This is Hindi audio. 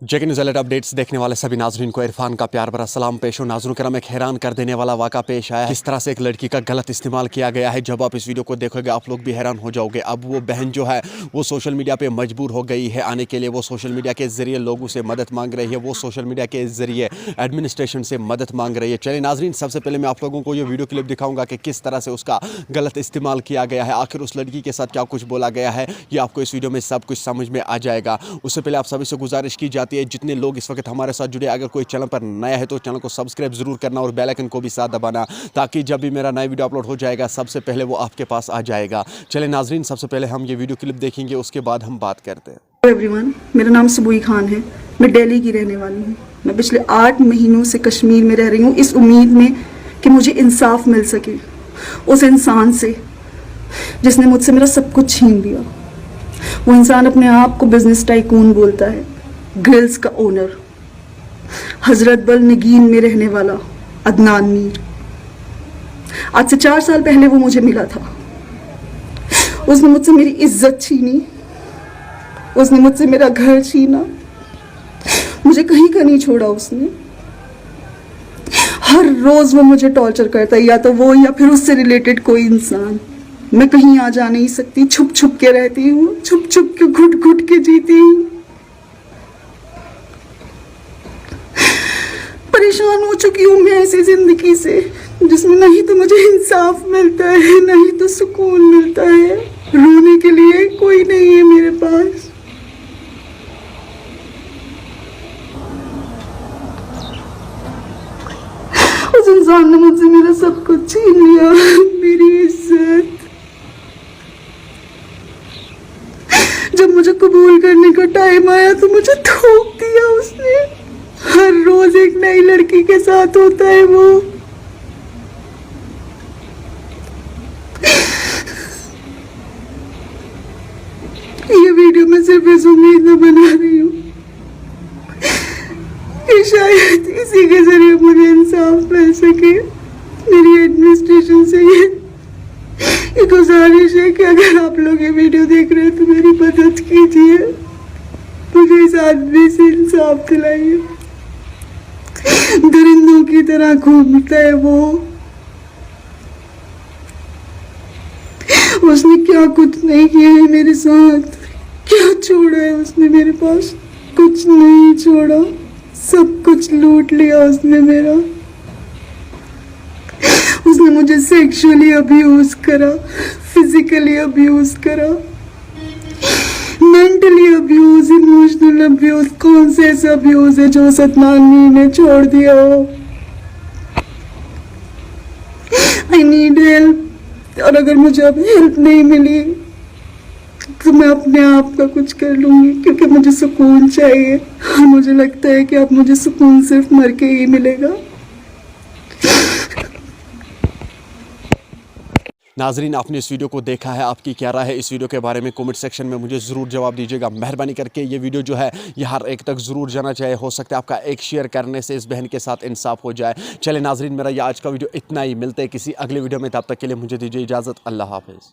जेके न्यूज़ अलर्ट अपडेट्स देखने वाले सभी नाजरीन को इरफान का प्यार भरा सलाम पेश हो। नाज़रीन करम, एक हैरान कर देने वाला वाक़ा पेश आया है। किस तरह से एक लड़की का गलत इस्तेमाल किया गया है। जब आप इस वीडियो को देखोगे आप लोग भी हैरान हो जाओगे। अब वो बहन जो है वो सोशल मीडिया पे मजबूर हो गई है आने के लिए। वो सोशल मीडिया के ज़रिए लोगों से मदद मांग रही है। वो सोशल मीडिया के ज़रिए एडमिनिस्ट्रेशन से मदद मांग रही है। चलिए नाजरीन, सबसे पहले मैं आप लोगों को ये वीडियो क्लिप दिखाऊंगा कि किस तरह से उसका गलत इस्तेमाल किया गया है। आखिर उस लड़की के साथ क्या कुछ बोला गया है ये आपको इस वीडियो में सब कुछ समझ में आ जाएगा। उससे पहले आप सभी से गुजारिश की जाती है, जितने लोग इस वक्त हमारे साथ जुड़े, अगर कोई चैनल पर नया है तो चैनल को सब्सक्राइब जरूर करना और बेल आइकन को भी साथ दबाना, ताकि जब भी मेरा नया वीडियो अपलोड हो जाएगा सबसे पहले वो आपके पास आ जाएगा। चले नाजरीन, सबसे पहले हम ये वीडियो क्लिप देखेंगे, उसके बाद हम बात करते हैं। हेलो एवरीवन, मेरा नाम सुबुई खान है। मैं दिल्ली की रहने वाली हूँ। मैं पिछले 8 महीनों से कश्मीर में रह रही हूँ इस उम्मीद में कि मुझे इंसाफ मिल सके उस इंसान से जिसने मुझसे मेरा सब कुछ छीन लिया। वो इंसान अपने आप को बिजनेस टाइकून बोलता है, ग्रिल्स का ओनर, हजरत बल नगीन में रहने वाला अदनान मीर। आज से 4 साल पहले वो मुझे मिला था। उसने मुझसे मेरी इज्जत छीनी, उसने मुझसे मेरा घर छीना, मुझे कहीं का नहीं छोड़ा। उसने हर रोज वो मुझे टॉर्चर करता है, या तो वो या फिर उससे रिलेटेड कोई इंसान। मैं कहीं आ जा नहीं सकती, छुप छुप के रहती हूँ, छुप छुप के घुट घुट के जीती हूँ। परेशान हो चुकी हूँ मैं ऐसी जिंदगी से जिसमें नहीं तो मुझे इंसाफ मिलता है, नहीं तो सुकून मिलता है। रोने के लिए कोई नहीं है मेरे पास। उस इंसान ने मुझसे मेरा सब कुछ छीन लिया, मेरी इज्जत। जब मुझे कबूल करने का टाइम आया तो मुझे थोप दिया उसने। हर रोज एक नई लड़की के साथ होता है वो। ये वीडियो मैं सिर्फ इस उम्मीद में बना रही हूँ कि शायद इसी के जरिए मुझे इंसाफ मिल सके। मेरी एडमिनिस्ट्रेशन से ये गुजारिश है कि अगर आप लोग ये वीडियो देख रहे हैं तो मेरी मदद कीजिए, मुझे इस आदमी से इंसाफ दिलाइए। दरिंदों की तरह घूमता है वो। उसने क्या कुछ नहीं किया है मेरे साथ, क्या छोड़ा है उसने मेरे पास? कुछ नहीं छोड़ा, सब कुछ लूट लिया उसने मेरा। उसने मुझे सेक्सुअली अब्यूज करा, फिजिकली अब्यूज करा, मेंटली अब्यूज, इमोशनल अब्यूज। कौन से ऐसा अब्यूज है जो अदनान मीर ने छोड़ दिया हो? आई नीड हेल्प, और अगर मुझे अब हेल्प नहीं मिली तो मैं अपने आप का कुछ कर लूंगी, क्योंकि मुझे सुकून चाहिए। और मुझे लगता है कि अब मुझे सुकून सिर्फ मर के ही मिलेगा। नाजरीन, आपने इस वीडियो को देखा है, आपकी क्या राय है इस वीडियो के बारे में? कमेंट सेक्शन में मुझे ज़रूर जवाब दीजिएगा। मेहरबानी करके ये वीडियो जो है ये हर एक तक ज़रूर जाना चाहिए। हो सकता है आपका एक शेयर करने से इस बहन के साथ इंसाफ हो जाए। चले नाजरीन, मेरा ये आज का वीडियो इतना ही। मिलते हैं किसी अगले वीडियो में, तब तक के लिए मुझे दीजिए इजाज़त। अल्लाह हाफिज़।